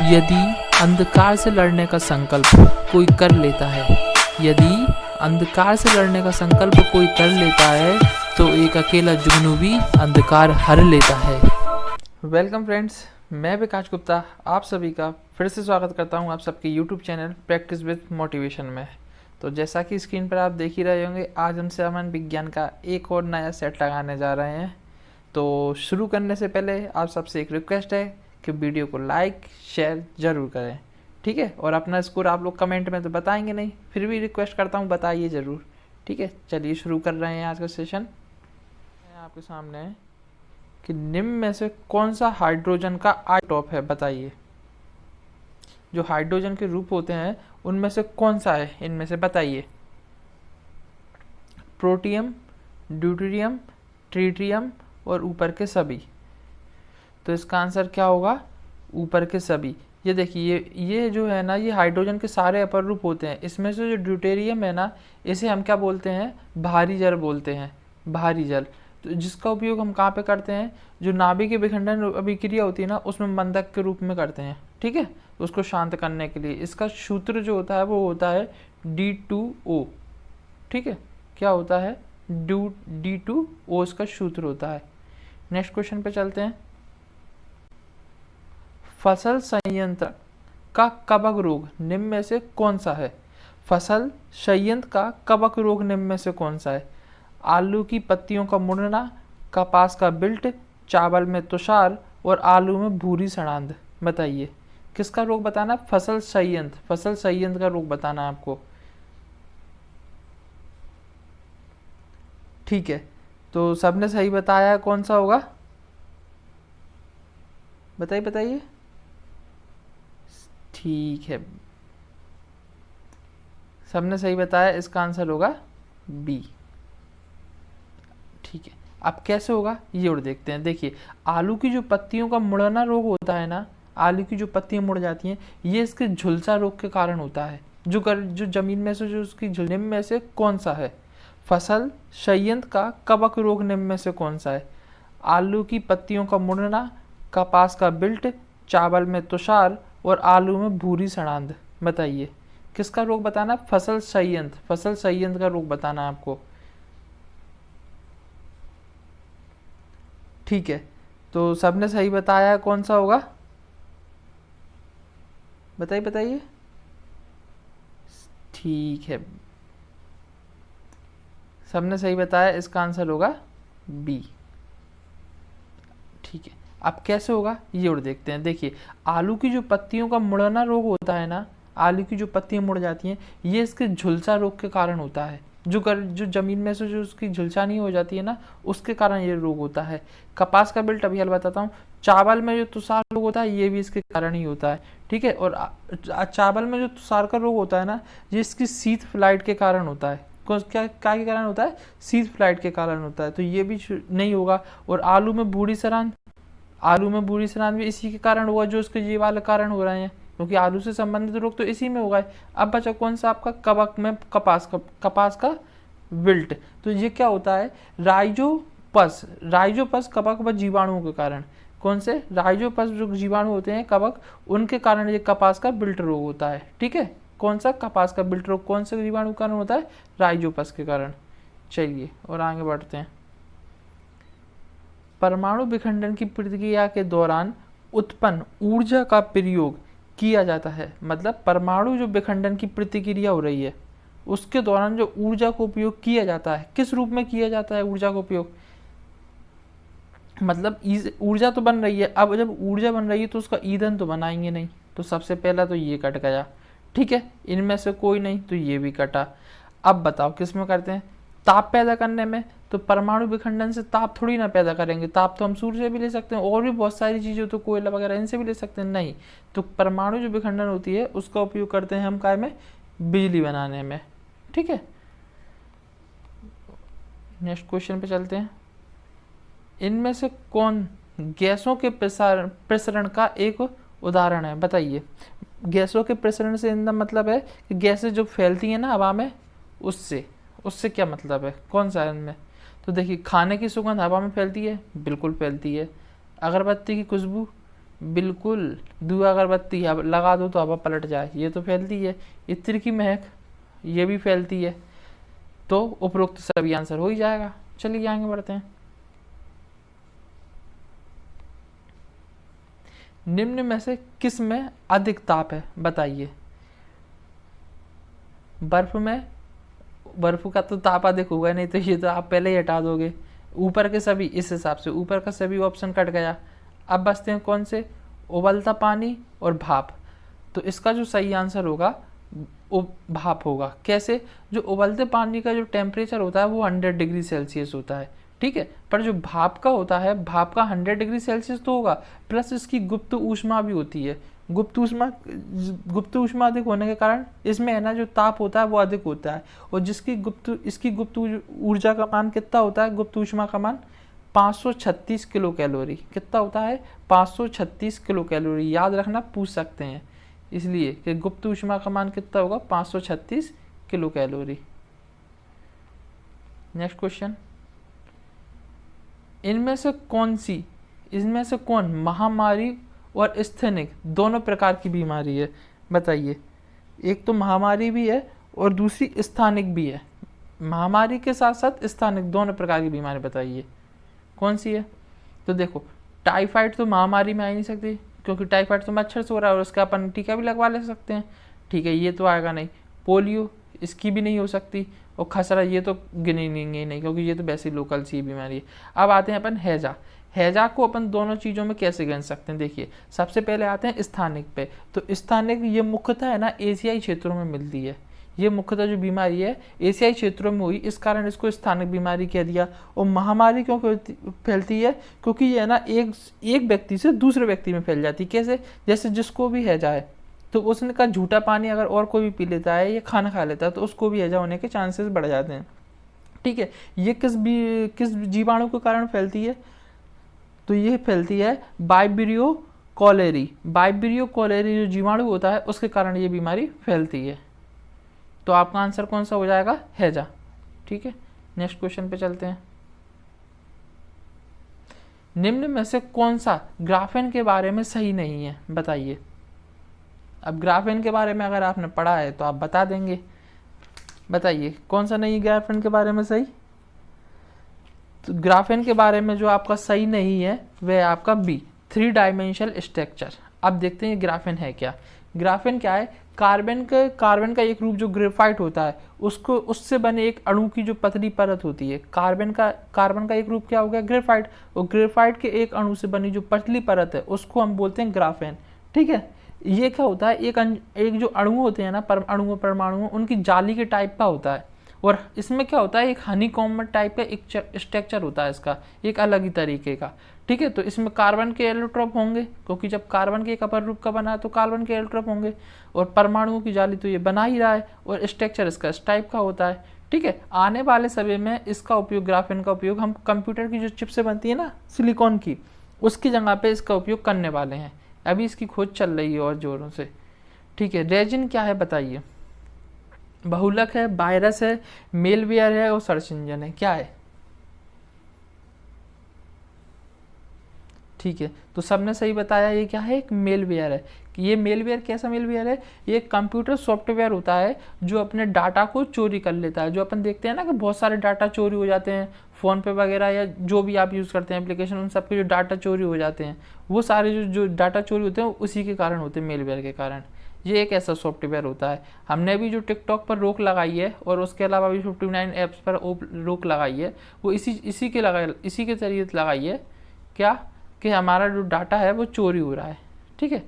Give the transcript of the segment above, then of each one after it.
यदि अंधकार से लड़ने का संकल्प कोई कर लेता है, यदि अंधकार से लड़ने का संकल्प कोई कर लेता है तो एक अकेला जुगनू भी अंधकार हर लेता है। वेलकम फ्रेंड्स, मैं विकास गुप्ता आप सभी का फिर से स्वागत करता हूं आप सबके YouTube channel practice with motivation में। तो जैसा कि स्क्रीन पर आप देख ही रहे होंगे, आज हम सामान्य विज्ञान का एक और नया सेट लगाने जा रहे हैं। तो शुरू करने से पहले आप सबसे एक रिक्वेस्ट है कि वीडियो को लाइक शेयर ज़रूर करें, ठीक है। और अपना स्कोर आप लोग कमेंट में तो बताएंगे नहीं, फिर भी रिक्वेस्ट करता हूँ बताइए ज़रूर, ठीक है। चलिए शुरू कर रहे हैं आज का सेशन। आपके सामने है कि निम्न में से कौन सा हाइड्रोजन का आइसोटॉप है, बताइए। जो हाइड्रोजन के रूप होते हैं उनमें से कौन सा है, इनमें से बताइए। प्रोटियम, ड्यूटेरियम, ट्रिटियम और ऊपर के सभी। तो इसका आंसर क्या होगा, ऊपर के सभी। ये देखिए, ये जो है ना, ये हाइड्रोजन के सारे अपर रूप होते हैं। इसमें से जो ड्यूटेरियम है ना, इसे हम क्या बोलते हैं, भारी जल बोलते हैं, भारी जल। तो जिसका उपयोग हम कहाँ पे करते हैं, जो नाभिक की विखंडन अभिक्रिया होती है ना, उसमें बंधक के रूप में करते हैं, ठीक है। उसको शांत करने के लिए इसका सूत्र जो होता है वो होता है D2O, ठीक है। क्या होता है, D2O इसका सूत्र होता है। नेक्स्ट क्वेश्चन पे चलते हैं। फसल संयंत्र का कवक रोग निम्न में से कौन सा है। फसल संयंत्र का कवक रोग निम्न में से कौन सा है। आलू की पत्तियों का मुड़ना, कपास का बिल्ट, चावल में तुषार और आलू में भूरी सड़ांध। बताइए किसका रोग बताना है, फसल संयंत्र का रोग बताना है आपको, ठीक है। तो सबने सही बताया, कौन सा होगा, बताइए। ठीक है, सबने सही बताया, इसका आंसर होगा बी, ठीक है। अब कैसे होगा ये और देखते हैं। देखिए, आलू की जो पत्तियों का मुड़ना रोग होता है ना, आलू की जो पत्तियां मुड़ जाती हैं, ये इसके झुलसा रोग के कारण होता है। जो जमीन में से जो उसकी निम्न में से कौन सा है, फसल संयंत्र का कवक रोग निम्न में से कौन सा है। आलू की पत्तियों का मुड़ना, कपास का बिल्ट, चावल में तुषार और आलू में भूरी सड़ांध। बताइए किसका रोग बताना है, फसल संयंत्र का रोग बताना है आपको, ठीक है। तो सबने सही बताया, कौन सा होगा, बताइए। ठीक है, सबने सही बताया, इसका आंसर होगा बी, ठीक है। अब कैसे होगा ये और देखते हैं। देखिए, आलू की जो पत्तियों का मुड़ना रोग होता है ना, आलू की जो पत्तियां मुड़ जाती हैं, ये इसके झुलसा रोग के कारण होता है। जो जमीन में से जो उसकी झुलसानी हो जाती है ना, उसके कारण ये रोग होता है। कपास का बिल्ट अभी हल बताता हूँ। चावल में जो तुषार रोग होता है, ये भी इसके कारण ही होता है, ठीक है। और चावल में जो तुषार का रोग होता है ना, ये इसकी शीत फ्लाइट के कारण होता है। क्या के कारण होता है, शीत फ्लाइट के कारण होता है, तो ये भी नहीं होगा। और आलू में भूरी सड़ांध भी इसी के कारण हुआ, जो उसके ये वाले कारण हो रहे हैं, क्योंकि आलू से संबंधित रोग तो इसी में होगा। अब बचा कौन सा आपका, कवक में कपास का विल्ट। तो ये क्या होता है, राइजोपस कवक व जीवाणुओं के कारण। कौन से, राइजोपस जो जीवाणु होते हैं कवक, उनके कारण ये कपास का बिल्ट रोग होता है, ठीक है। कौन सा, कपास का बिल्ट रोग कौन से जीवाणु के कारण होता है, राइजोपस के कारण। चलिए और आगे बढ़ते हैं। परमाणु विखंडन की प्रतिक्रिया के दौरान उत्पन्न ऊर्जा का प्रयोग किया जाता है। मतलब परमाणु जो विखंडन की प्रतिक्रिया हो रही है, उसके दौरान जो ऊर्जा को उपयोग किया जाता है, किस रूप में किया जाता है ऊर्जा का उपयोग, मतलब ऊर्जा तो बन रही है। अब जब ऊर्जा बन रही है तो उसका ईंधन तो बनाएंगे नहीं, तो सबसे पहला तो ये कट गया, ठीक है। इनमें से कोई नहीं, तो ये भी कटा। अब बताओ किस में करते हैं, ताप पैदा करने में। तो परमाणु विखंडन से ताप थोड़ी ना पैदा करेंगे, ताप तो हम सूर्य से भी ले सकते हैं, और भी बहुत सारी चीज़ें, तो कोयला वगैरह इनसे भी ले सकते हैं, नहीं। तो परमाणु जो विखंडन होती है उसका उपयोग करते हैं हम काय में, बिजली बनाने में, ठीक है। नेक्स्ट क्वेश्चन पे चलते हैं। इनमें से कौन गैसों के प्रसरण का एक उदाहरण है, बताइए। गैसों के प्रसरण से इनका मतलब है कि गैसें जो फैलती हैं ना हवा में, उससे क्या मतलब है, कौन सा है इनमें। तो देखिए, खाने की सुगंध हवा में फैलती है, बिल्कुल फैलती है। अगरबत्ती की खुशबू, बिल्कुल, धुआं अगरबत्ती अब लगा दो तो हवा पलट जाए, ये तो फैलती है। इत्र की महक, ये भी फैलती है। तो उपरोक्त सभी आंसर हो ही जाएगा। चलिए आगे बढ़ते हैं। निम्न में से किस में अधिक ताप है, बताइए। बर्फ में, बर्फ का तो ताप अधिक होगा नहीं, तो ये तो आप पहले ही हटा दोगे। ऊपर के सभी, इस हिसाब से ऊपर का सभी ऑप्शन कट गया। अब बचते हैं कौन से, उबलता पानी और भाप। तो इसका जो सही आंसर होगा भाप होगा। कैसे, जो उबलते पानी का जो टेम्परेचर होता है वो 100 डिग्री सेल्सियस होता है, ठीक है। पर जो भाप का होता है, भाप का 100 डिग्री सेल्सियस तो होगा, प्लस इसकी गुप्त ऊष्मा भी होती है। गुप्त ऊष्मा अधिक होने के कारण इसमें है ना जो ताप होता है वो अधिक होता है। और इसकी गुप्त ऊर्जा का मान कितना होता है, गुप्त ऊष्मा का मान 536 किलो कैलोरी। कितना होता है, 536 किलो कैलोरी। याद रखना, पूछ सकते हैं, इसलिए कि गुप्त ऊष्मा का मान कितना होगा, 536 किलो कैलोरी। नेक्स्ट क्वेश्चन, इनमें से कौन महामारी और स्थैनिक दोनों प्रकार की बीमारी है, बताइए। एक तो महामारी भी है और दूसरी स्थानिक भी है। महामारी के साथ साथ स्थानिक दोनों प्रकार की बीमारी, बताइए कौन सी है। तो देखो, टाइफाइड तो महामारी में आ ही नहीं सकती, क्योंकि टाइफाइड तो मच्छर से हो रहा है और उसका अपन टीका भी लगवा ले सकते हैं, ठीक है, ये तो आएगा नहीं। पोलियो, इसकी भी नहीं हो सकती। और खसरा, ये तो गिनेंगे नहीं, क्योंकि ये तो वैसे लोकल सी बीमारी है। अब आते हैं अपन हैजा। हैजा को अपन दोनों चीज़ों में कैसे गिन सकते हैं, देखिए। सबसे पहले आते हैं स्थानिक पे। तो स्थानिक ये मुख्यतः है ना एशियाई क्षेत्रों में मिलती है। ये मुख्यतः जो बीमारी है एशियाई क्षेत्रों में हुई, इस कारण इसको स्थानिक बीमारी कह दिया। और महामारी क्यों फैलती है, क्योंकि ये है ना एक व्यक्ति से दूसरे व्यक्ति में फैल जाती है। कैसे, जैसे जिसको भी हैजा है तो उसने का झूठा पानी अगर और कोई भी पी लेता है या खाना खा लेता है तो उसको भी हैजा होने के चांसेस बढ़ जाते हैं, ठीक है। ये किस जीवाणु के कारण फैलती है, तो ये फैलती है वाइब्रियो कॉलेरी। वाइब्रियो कॉलेरी जो जीवाणु होता है उसके कारण ये बीमारी फैलती है। तो आपका आंसर कौन सा हो जाएगा, हैजा, ठीक है। नेक्स्ट क्वेश्चन पे चलते हैं। निम्न में से कौन सा ग्राफेन के बारे में सही नहीं है, बताइए। अब ग्राफेन के बारे में अगर आपने पढ़ा है तो आप बता देंगे, बताइए कौन सा नहीं है ग्राफेन के बारे में सही। तो ग्राफेन के बारे में जो आपका सही नहीं है वह आपका बी, 3 डायमेंशनल स्ट्रक्चर। अब देखते हैं ग्राफेन है क्या। ग्राफेन क्या है, कार्बन का एक रूप जो ग्रेफाइट होता है उससे बने एक अणु की जो पतली परत होती है। कार्बन का एक रूप क्या हो गया, ग्रेफाइट। और ग्रेफाइट के एक अणु से बनी जो पतली परत है उसको हम बोलते हैं ग्राफेन, ठीक है। ये क्या होता है, एक जो अणु होते हैं ना, परमाणु उनकी जाली के टाइप का होता है। और इसमें क्या होता है, एक हनी कॉम्ब टाइप का एक स्ट्रक्चर होता है इसका, एक अलग ही तरीके का, ठीक है। तो इसमें कार्बन के एलोट्रोप होंगे, क्योंकि जब कार्बन के एक अपर रूप का बना है तो कार्बन के एलोट्रोप होंगे। और परमाणुओं की जाली तो ये बना ही रहा है और स्ट्रक्चर इसका इस टाइप का होता है, ठीक है। आने वाले समय में इसका उपयोग, ग्राफेन का उपयोग हम कंप्यूटर की जो चिप से बनती है ना सिलिकॉन की, उसकी जगह पे इसका उपयोग करने वाले हैं। अभी इसकी खोज चल रही है और जोरों से, ठीक है। रेजिन क्या है, बताइए। बहुलक है, वायरस है, मेलवेयर है और सर्च इंजन है, क्या है, ठीक है। तो सबने सही बताया, ये क्या है, एक मेलवेयर है। कि ये मेलवेयर कैसा मेलवेयर है, ये एक कंप्यूटर सॉफ्टवेयर होता है जो अपने डाटा को चोरी कर लेता है। जो अपन देखते हैं ना कि बहुत सारे डाटा चोरी हो जाते हैं फ़ोन पे वगैरह, या जो भी आप यूज़ करते हैं एप्लीकेशन, उन सब के जो डाटा चोरी हो जाते हैं, वो सारे जो डाटा चोरी होते हैं उसी के कारण होते हैं, मेलवेयर के कारण। ये एक ऐसा सॉफ्टवेयर होता है। हमने भी जो टिकटॉक पर रोक लगाई है और उसके अलावा भी 59 ऐप्स पर रोक लगाई है, वो इसी के जरिए लगाई है, क्या कि हमारा जो डाटा है वो चोरी हो रहा है, ठीक है।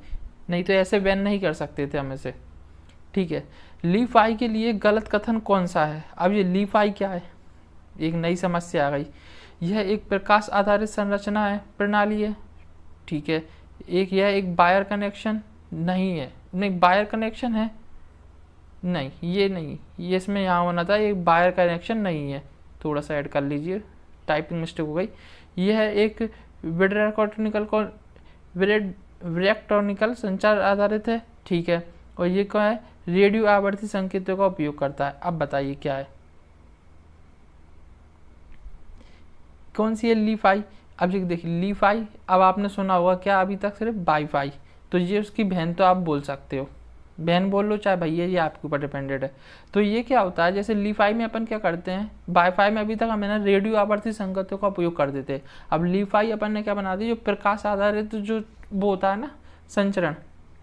नहीं तो ऐसे बैन नहीं कर सकते थे हम इसे, ठीक है। लीफ आई के लिए गलत कथन कौन सा है। अब ये लीफ आई क्या है, एक नई समस्या आ गई। यह एक प्रकाश आधारित संरचना है, प्रणाली है, ठीक है। यह एक वायर कनेक्शन नहीं है, नहीं वायर कनेक्शन है, नहीं ये नहीं, ये इसमें यहाँ होना था, एक वायर कनेक्शन नहीं है, थोड़ा सा ऐड कर लीजिए, टाइपिंग मिस्टेक हो गई। यह एक विरेक्ट्रॉनिकल संचार आधारित है, ठीक है। और ये क्या है, रेडियो आवर्ती संकेतों का उपयोग करता है। अब बताइए क्या है, कौन सी है लीफ आई। अब ये देखिए लीफाई, अब आपने सुना होगा क्या अभी तक, सिर्फ बाईफाई, तो ये उसकी बहन तो आप बोल सकते हो, बहन बोल लो चाहे भैया, ये आपके ऊपर डिपेंडेड है। तो ये क्या होता है, जैसे लीफाई में अपन क्या करते हैं, बाईफाई में अभी तक हमें ना रेडियो आवर्ती संकेतों का उपयोग कर देते हैं। अब लीफाई अपन ने क्या बना दी, जो प्रकाश आधारित जो वो होता है ना संचरण,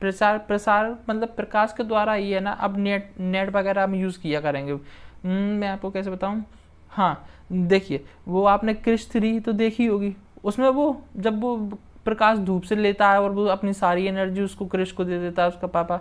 प्रसार मतलब प्रकाश के द्वारा ही है ना। अब नेट वगैरह हम यूज़ किया करेंगे। मैं आपको कैसे बताऊँ, हाँ देखिए वो आपने क्रिश 3 तो देखी होगी, उसमें वो जब वो प्रकाश धूप से लेता है और वो अपनी सारी एनर्जी उसको क्रिश को दे देता है उसका पापा,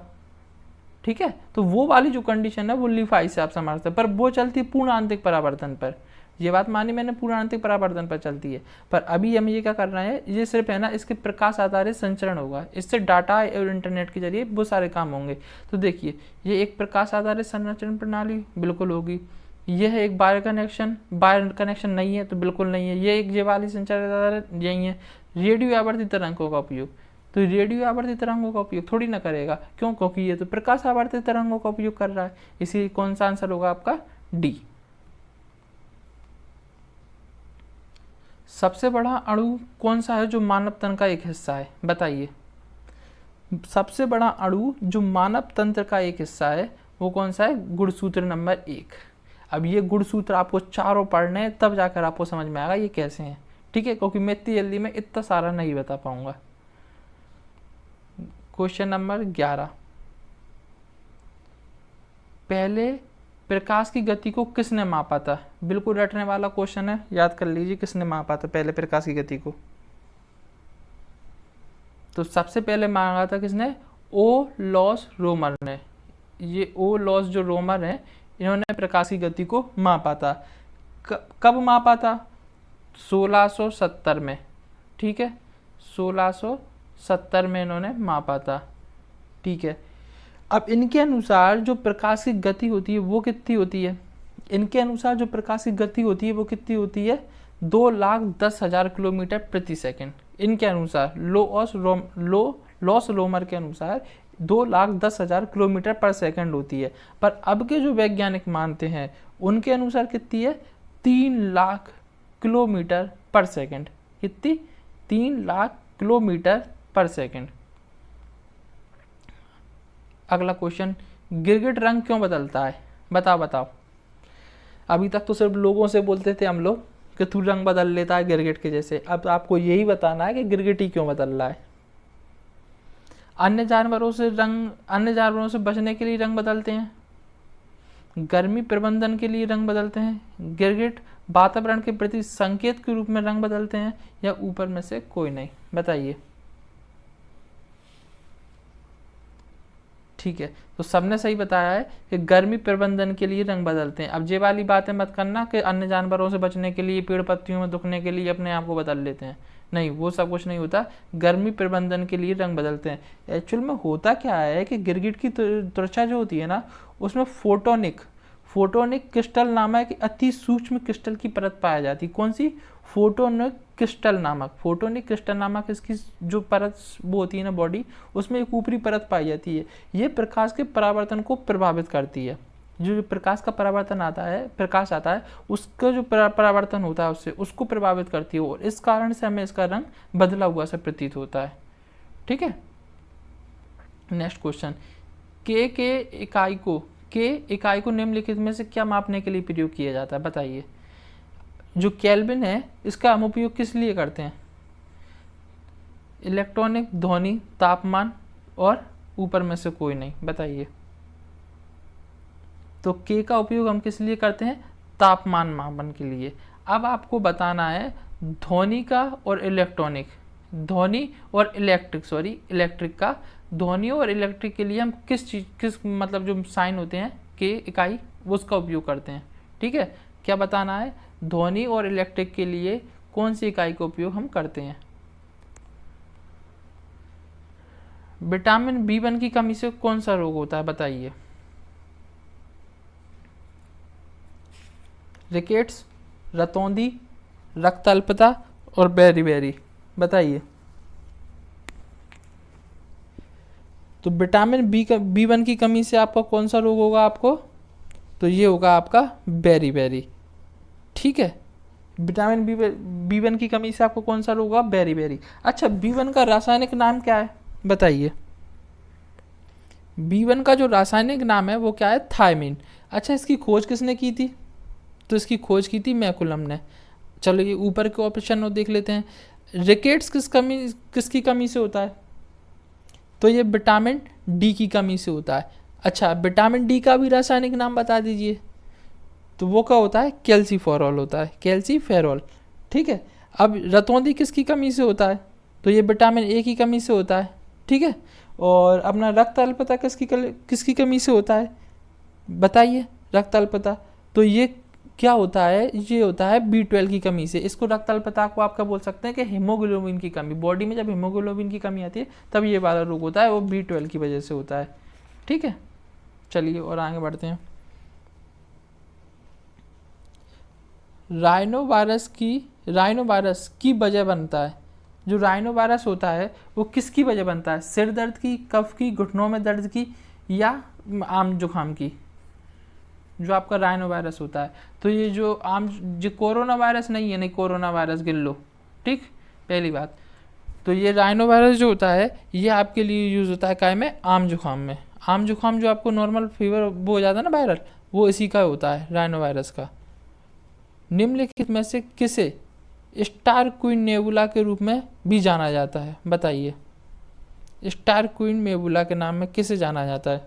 ठीक है। तो वो वाली जो कंडीशन है वो लीफाई से आप समझते हैं, पर वो चलती है पूर्ण आंतरिक परावर्तन पर। ये बात मानी मैंने, पूर्ण आंतरिक परावर्तन पर चलती है। पर अभी हम ये क्या कर रहे हैं, ये सिर्फ है ना इसके प्रकाश आधारित संचरण होगा, इससे डाटा और इंटरनेट के जरिए बहुत सारे काम होंगे। तो देखिए ये एक प्रकाश आधारित संचरण प्रणाली बिल्कुल होगी, यह है एक वायर कनेक्शन नहीं है तो बिल्कुल नहीं है, ये एक ये वाली संचार आधारित यही है। रेडियो आवर्ती तरंगों का उपयोग, तो रेडियो आवर्ती तरंगों का उपयोग थोड़ी ना करेगा, क्यों, क्योंकि ये तो प्रकाश आवर्ती तरंगों का उपयोग कर रहा है। इसी कौन सा आंसर होगा आपका, डी। सबसे बड़ा अणु कौन सा है जो मानव तन का एक हिस्सा है, बताइए। सबसे बड़ा अणु जो मानव तंत्र का एक हिस्सा है वो कौन सा है, गुणसूत्र नंबर 1। अब ये गुणसूत्र आपको चारों पढ़ने हैं, तब जाकर आपको समझ में आएगा ये कैसे हैं, ठीक है, क्योंकि मैं इतनी जल्दी में इतना सारा नहीं बता पाऊंगा। क्वेश्चन नंबर 11, पहले प्रकाश की गति को किसने मापा था, बिल्कुल रटने वाला क्वेश्चन है, याद कर लीजिए किसने मापा था पहले प्रकाश की गति को। तो सबसे पहले मांगा था किसने, ओ लॉस रोमर ने। ये ओ लॉस जो रोमर है इन्होंने प्रकाश की गति को मापा था। कब मापा था, 1670 में, ठीक है, 1670 में इन्होंने मापा था, ठीक है। अब इनके अनुसार जो प्रकाश की गति होती है वो कितनी होती है, इनके अनुसार जो प्रकाश की गति होती है वो कितनी होती है, 2,10,000 किलोमीटर प्रति सेकंड। इनके अनुसार लॉस रोमर के अनुसार 2,10,000 किलोमीटर पर सेकंड होती है। पर अब के जो वैज्ञानिक मानते हैं उनके अनुसार कितनी है, 3 लाख किलोमीटर पर सेकंड। कितनी, 3 लाख किलोमीटर पर सेकंड। अगला क्वेश्चन, गिरगिट रंग क्यों बदलता है, बताओ। अभी तक तो सिर्फ लोगों से बोलते थे हम लोग कि तू रंग बदल लेता है गिरगिट के जैसे, अब आपको यही बताना है कि गिरगिट ही क्यों बदल रहा है। अन्य जानवरों से बचने के लिए रंग बदलते हैं, गर्मी प्रबंधन के लिए रंग बदलते हैं, गिरगिट वातावरण के प्रति संकेत के रूप में रंग बदलते हैं, या ऊपर में से कोई नहीं, बताइए। ठीक है, तो सबने सही बताया है कि गर्मी प्रबंधन के लिए रंग बदलते हैं। अब ये वाली बातें मत करना कि अन्य जानवरों से बचने के लिए, पेड़ पत्तियों में दुखने के लिए अपने आप को बदल लेते हैं, नहीं, वो सब कुछ नहीं होता। गर्मी प्रबंधन के लिए रंग बदलते हैं। एक्चुअल में होता क्या है कि गिरगिट की त्वचा जो होती है ना उसमें फोटोनिक क्रिस्टल नामक अति सूक्ष्म क्रिस्टल की परत पाई जाती है। कौन सी, फोटोनिक क्रिस्टल नामक इसकी जो परत वो होती है ना बॉडी, उसमें एक ऊपरी परत पाई जाती है। ये प्रकाश के परावर्तन को प्रभावित करती है। जो प्रकाश का परावर्तन प्रकाश आता है उसका जो परावर्तन होता है उससे उसको प्रभावित करती है, और इस कारण से हमें इसका रंग बदला हुआ सा प्रतीत होता है, ठीक है। नेक्स्ट क्वेश्चन, के इकाई को निम्नलिखित में से क्या मापने के लिए प्रयोग किया जाता है, बताइए। जो केल्विन है इसका हम उपयोग किस लिए करते हैं, इलेक्ट्रॉनिक, ध्वनि, तापमान, और ऊपर में से कोई नहीं, बताइए। तो के का उपयोग हम किस लिए करते हैं, तापमान मापन के लिए। अब आपको बताना है ध्वनि का और इलेक्ट्रिक का, ध्वनि और इलेक्ट्रिक के लिए हम किस मतलब जो साइन होते हैं के इकाई उसका उपयोग करते हैं, ठीक है। क्या बताना है, ध्वनि और इलेक्ट्रिक के लिए कौन सी इकाई का उपयोग हम करते हैं। विटामिन B1 की कमी से कौन सा रोग होता है, बताइए। रिकेट्स, रतौंधी, रक्त अल्पता और बेरी, बताइए। तो विटामिन B1 की कमी से आपका कौन सा रोग होगा आपको, तो ये होगा आपका बेरी, ठीक है। विटामिन B1 की कमी से आपको कौन सा रोग होगा? बेरी। अच्छा, B1 का रासायनिक नाम क्या है बताइए? B1 का जो रासायनिक नाम है वो क्या है? थायमिन। अच्छा, इसकी खोज किसने की थी? तो इसकी खोज की थी मैकुलम ने। चलो ये ऊपर के ऑप्शन देख लेते हैं। रिकेट्स किसकी कमी से होता है? तो ये विटामिन डी की कमी से होता है। अच्छा, विटामिन डी का भी रासायनिक नाम बता दीजिए। तो वो क्या होता है? कैल्सीफेरॉल होता है, कैल्सीफेरॉल। ठीक है। अब रतौंधी किसकी कमी से होता है? तो ये विटामिन ए की कमी से होता है। ठीक है। और अपना रक्त अल्पता किसकी कमी से होता है? बताइए, रक्त अल्पता। तो ये क्या होता है? ये होता है B12 की कमी से। इसको रक्त अल्पता को आप क्या बोल सकते हैं कि हीमोग्लोबिन की कमी। बॉडी में जब हीमोग्लोबिन की कमी आती है तब ये वाला रोग होता है, वो B12 की वजह से होता है। ठीक है, चलिए और आगे बढ़ते हैं। राइनो वायरस की वजह बनता है। जो राइनो वायरस होता है वो किसकी वजह बनता है? सिर दर्द की, कफ की, घुटनों में दर्द की, या आम जुखाम की? जो आपका राइनो वायरस होता है। तो ये जो कोरोना वायरस नहीं है, नहीं कोरोना वायरस गिन लो। ठीक, पहली बात। तो ये राइनो वायरस जो होता है ये आपके लिए यूज़ होता है काय में? आम जुखाम में। आम जुखाम जो आपको नॉर्मल फीवर वो हो जाता है ना वायरल, वो इसी का होता है, राइनो वायरस का। निम्नलिखित में से किसे स्टार क्वीन नेबुला के रूप में भी जाना जाता है? बताइए, स्टार क्वीन नेबुला के नाम में किसे जाना जाता है?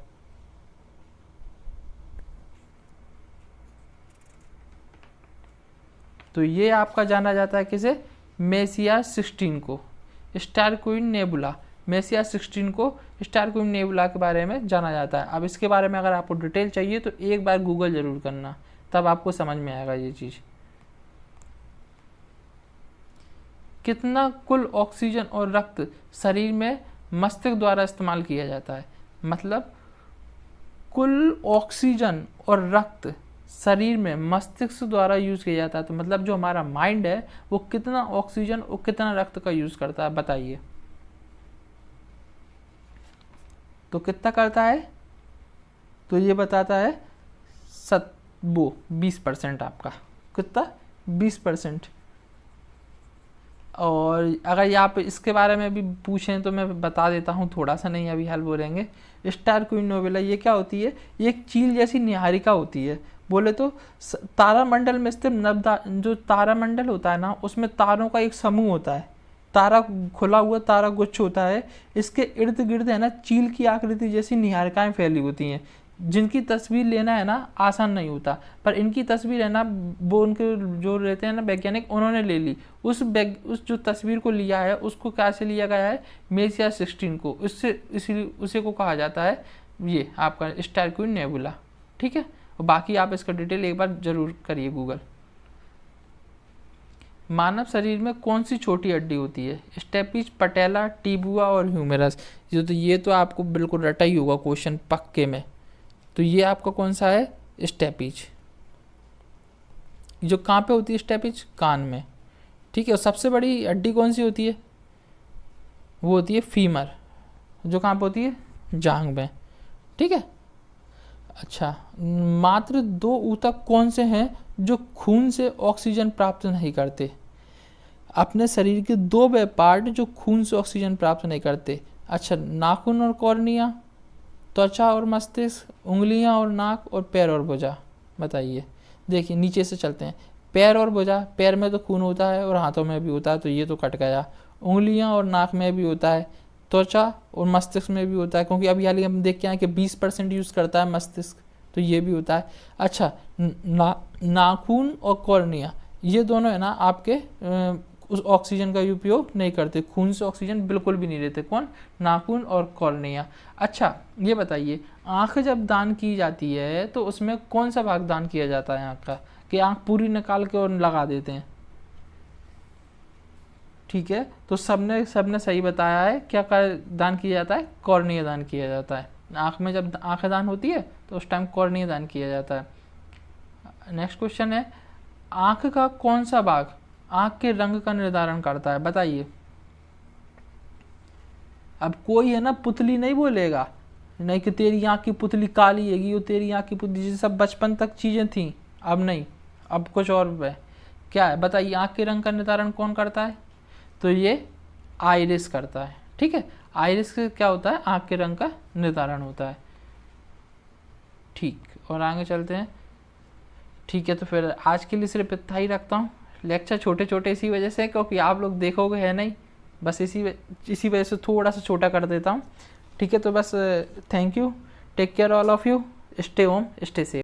तो ये आपका जाना जाता है किसे? मेसिया 16 को। स्टार क्वीन नेबुला, मेसिया 16 को स्टार क्वीन नेबुला के बारे में जाना जाता है। अब इसके बारे में अगर आपको डिटेल चाहिए तो एक बार गूगल जरूर करना, तब आपको समझ में आएगा ये चीज़। कितना कुल ऑक्सीजन और रक्त शरीर में मस्तिष्क द्वारा इस्तेमाल किया जाता है? मतलब कुल ऑक्सीजन और रक्त शरीर में मस्तिष्क द्वारा यूज किया जाता है। तो मतलब जो हमारा माइंड है वो कितना ऑक्सीजन और कितना रक्त का यूज करता है? बताइए, तो कितना करता है? तो ये बताता है 20% आपका। कितना? 20%। और अगर आप इसके बारे में भी पूछें तो मैं बता देता हूँ, थोड़ा सा नहीं अभी हाल बोलेंगे। स्टार क्वीन नेबुला ये क्या होती है? ये एक चील जैसी निहारिका होती है। बोले तो तारामंडल में स्थित जो तारामंडल होता है ना, उसमें तारों का एक समूह होता है। तारा खुला हुआ तारा गुच्छ होता है। इसके इर्द गिर्द है ना चील की आकृति जैसी निहारिकाएं फैली होती हैं, जिनकी तस्वीर लेना है ना आसान नहीं होता। पर इनकी तस्वीर है ना, वो उनके जो रहते हैं ना वैज्ञानिक, उन्होंने ले ली। उस जो तस्वीर को लिया है उसको क्या से लिया गया है? मेसिया 16 को। उससे इसीलिए उसे को कहा जाता है ये आपका स्टार क्वीन नेबुला। ठीक है, और बाकी आप इसका डिटेल एक बार जरूर करिए गूगल। मानव शरीर में कौन सी छोटी हड्डी होती है? स्टेपिज, पटेला, टिबुआ और ह्यूमेरस। ये तो आपको बिल्कुल रटा ही होगा क्वेश्चन पक्के में। तो ये आपका कौन सा है? स्टेपिज। जो कहाँ पे होती है स्टेपिज? कान में। ठीक है, और सबसे बड़ी हड्डी कौन सी होती है? वो होती है फीमर। जो कहाँ पे होती है? जांघ में। ठीक है। अच्छा, मात्र 2 ऊतक कौन से हैं जो खून से ऑक्सीजन प्राप्त नहीं करते? अपने शरीर के 2 वे पार्ट जो खून से ऑक्सीजन प्राप्त नहीं करते। अच्छा, नाखून और कॉर्निया, त्वचा और मस्तिष्क, उंगलियां और नाक, और पैर और भुजा। बताइए, देखिए नीचे से चलते हैं। पैर और भुजा, पैर में तो खून होता है और हाथों में भी होता है, तो ये तो कट गया। उंगलियां और नाक में भी होता है, त्वचा और मस्तिष्क में भी होता है, क्योंकि अभी हाल ही हम देख के आए कि 20% यूज़ करता है मस्तिष्क, तो ये भी होता है। अच्छा, नाखून और कॉर्निया, ये दोनों है ना आपके उस ऑक्सीजन का उपयोग नहीं करते, खून से ऑक्सीजन बिल्कुल भी नहीं लेते। कौन? नाखून और कॉर्निया। अच्छा, ये बताइए, आँख जब दान की जाती है तो उसमें कौन सा भाग दान किया जाता है आँख का? कि आँख पूरी निकाल के और लगा देते हैं? ठीक है, तो सबने सही बताया है। क्या दान किया जाता है? कॉर्निया दान किया जाता है। आँख में जब आँख दान होती है तो उस टाइम कॉर्निया दान किया जाता है। नेक्स्ट क्वेश्चन है, आँख का कौन सा भाग आँख के रंग का निर्धारण करता है? बताइए। अब कोई है ना पुतली नहीं बोलेगा, नहीं कि तेरी आँख की पुतली काली हैगी, वो तेरी आँख की पुतली, जैसे सब बचपन तक चीज़ें थी, अब नहीं, अब कुछ और है। क्या है बताइए, आँख के रंग का निर्धारण कौन करता है? तो ये आइरिस करता है। ठीक है, आइरिस से क्या होता है? आँख के रंग का निर्धारण होता है। ठीक, और आगे चलते हैं। ठीक है, तो फिर आज के लिए सिर्फ इतना ही रखता हूँ। लेक्चर छोटे छोटे इसी वजह से, क्योंकि आप लोग देखोगे है नहीं, बस इसी वजह से थोड़ा सा छोटा कर देता हूँ। ठीक है, तो बस thank you, take care all of you, stay home, stay safe.